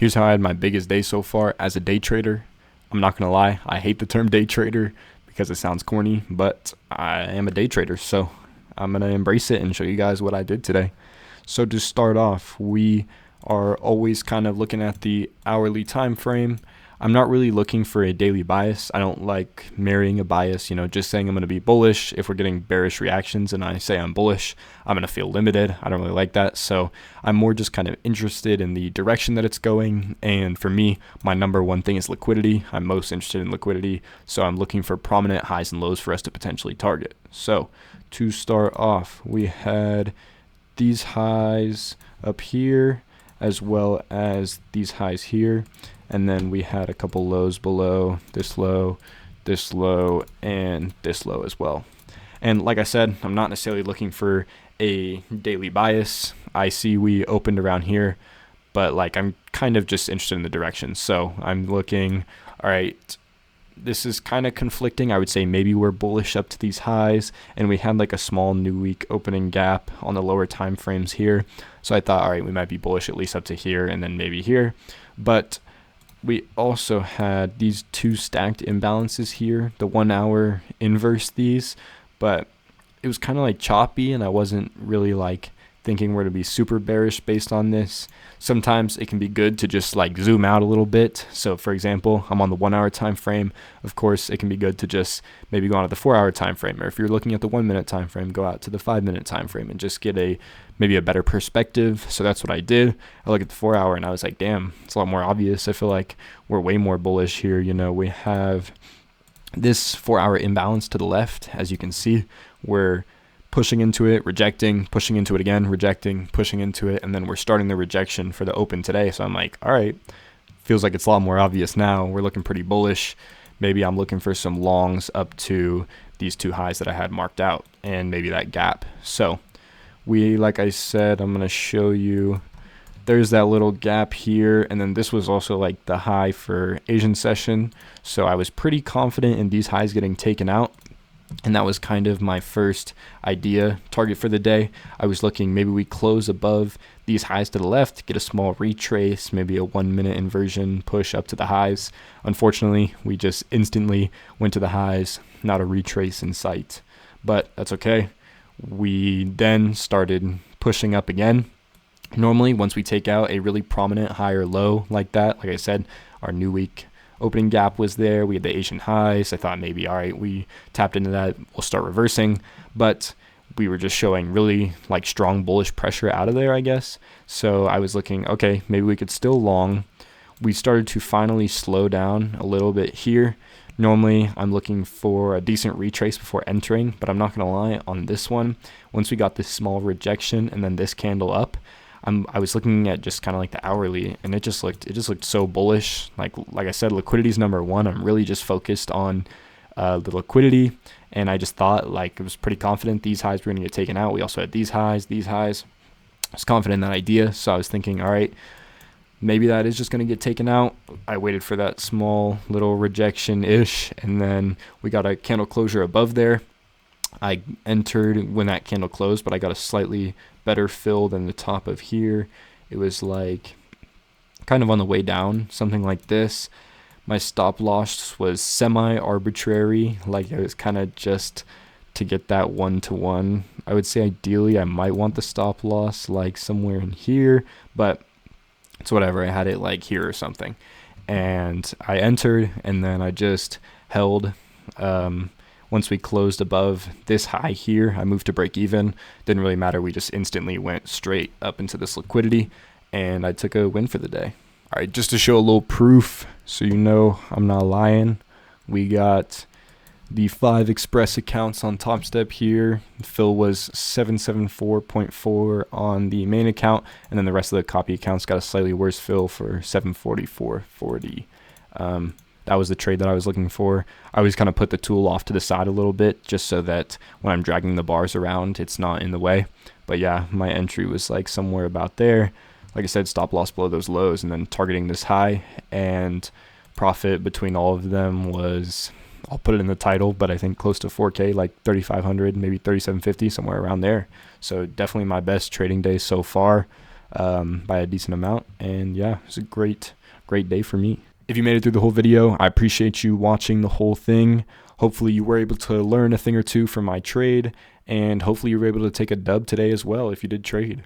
Here's how I had my biggest day so far as a day trader. I'm not going to lie, I hate the term day trader because it sounds corny, but I am a day trader, so I'm going to embrace it and show you guys what I did today. So to start off, we are always kind of looking at the hourly time frame. I'm not really looking for a daily bias. I don't like marrying a bias, just saying I'm going to be bullish. If we're getting bearish reactions and I say I'm bullish, I'm going to feel limited. I don't really like that. So I'm more just kind of interested in the direction that it's going. And for me, my number one thing is liquidity. I'm most interested in liquidity. So I'm looking for prominent highs and lows for us to potentially target. So to start off, we had these highs up here as well as these highs here. And then we had a couple lows below, this low, and this low as well. And like I said, I'm not necessarily looking for a daily bias. I see we opened around here, but I'm kind of just interested in the direction. So I'm looking, all right, this is kind of conflicting. I would say maybe we're bullish up to these highs, and we had a small new week opening gap on the lower time frames here. So I thought, all right, we might be bullish at least up to here and then maybe here. But we also had these two stacked imbalances here, the 1 hour inverse these, but it was kind of choppy, and I wasn't really thinking we're to be super bearish based on this. Sometimes it can be good to just zoom out a little bit. So for example, I'm on the 1 hour time frame. Of course, it can be good to just maybe go on to the 4 hour time frame, or if you're looking at the 1 minute time frame, go out to the 5 minute time frame and just get maybe a better perspective. So that's what I did. I look at the 4 hour and I was like, damn, it's a lot more obvious. I feel like we're way more bullish here. We have this 4 hour imbalance to the left. As you can see, we're pushing into it, rejecting, pushing into it again, rejecting, pushing into it, and then we're starting the rejection for the open today. So I'm like, all right, feels like it's a lot more obvious now. We're looking pretty bullish. Maybe I'm looking for some longs up to these two highs that I had marked out, and maybe that gap. So like I said, I'm going to show you, there's that little gap here, and then this was also the high for Asian session. So I was pretty confident in these highs getting taken out. And that was kind of my first idea target for the day. I was looking, maybe we close above these highs to the left, get a small retrace, maybe a 1 minute inversion push up to the highs. Unfortunately, we just instantly went to the highs, not a retrace in sight, but that's okay. We then started pushing up again. Normally, once we take out a really prominent high or low like that, like I said, our new week opening gap was there. We had the Asian highs. I thought maybe, all right, we tapped into that, we'll start reversing. But we were just showing really strong bullish pressure out of there, I guess. So I was looking, okay, maybe we could still long. We started to finally slow down a little bit here. Normally, I'm looking for a decent retrace before entering, but I'm not going to lie, on this one, once we got this small rejection and then this candle up, I was looking at just kind of the hourly, and it just looked so bullish. Like I said, liquidity is number one. I'm really just focused on the liquidity, and I just thought I was pretty confident these highs were going to get taken out. We also had these highs. I was confident in that idea, so I was thinking, all right, maybe that is just going to get taken out. I waited for that small little rejection-ish, and then we got a candle closure above there. I entered when that candle closed, but I got a slightly better fill than the top of here. It was kind of on the way down, something like this. My stop loss was semi-arbitrary, it was kind of just to get that 1-to-1. I would say ideally I might want the stop loss somewhere in here, but it's whatever. I had it here or something. And I entered, and then I just held. Once we closed above this high here, I moved to break even. Didn't really matter. We just instantly went straight up into this liquidity, and I took a win for the day. All right, just to show a little proof so I'm not lying, we got the 5 Express accounts on Top Step here. Fill was 774.4 on the main account, and then the rest of the copy accounts got a slightly worse fill for 744.40. That was the trade that I was looking for. I always kind of put the tool off to the side a little bit just so that when I'm dragging the bars around, it's not in the way. But yeah, my entry was somewhere about there. Like I said, stop loss below those lows and then targeting this high, and profit between all of them was, I'll put it in the title, but I think close to 4K, 3,500, maybe 3,750, somewhere around there. So definitely my best trading day so far. by a decent amount. And yeah, it's a great day for me. If you made it through the whole video, I appreciate you watching the whole thing. Hopefully you were able to learn a thing or two from my trade, and hopefully you were able to take a dub today as well if you did trade.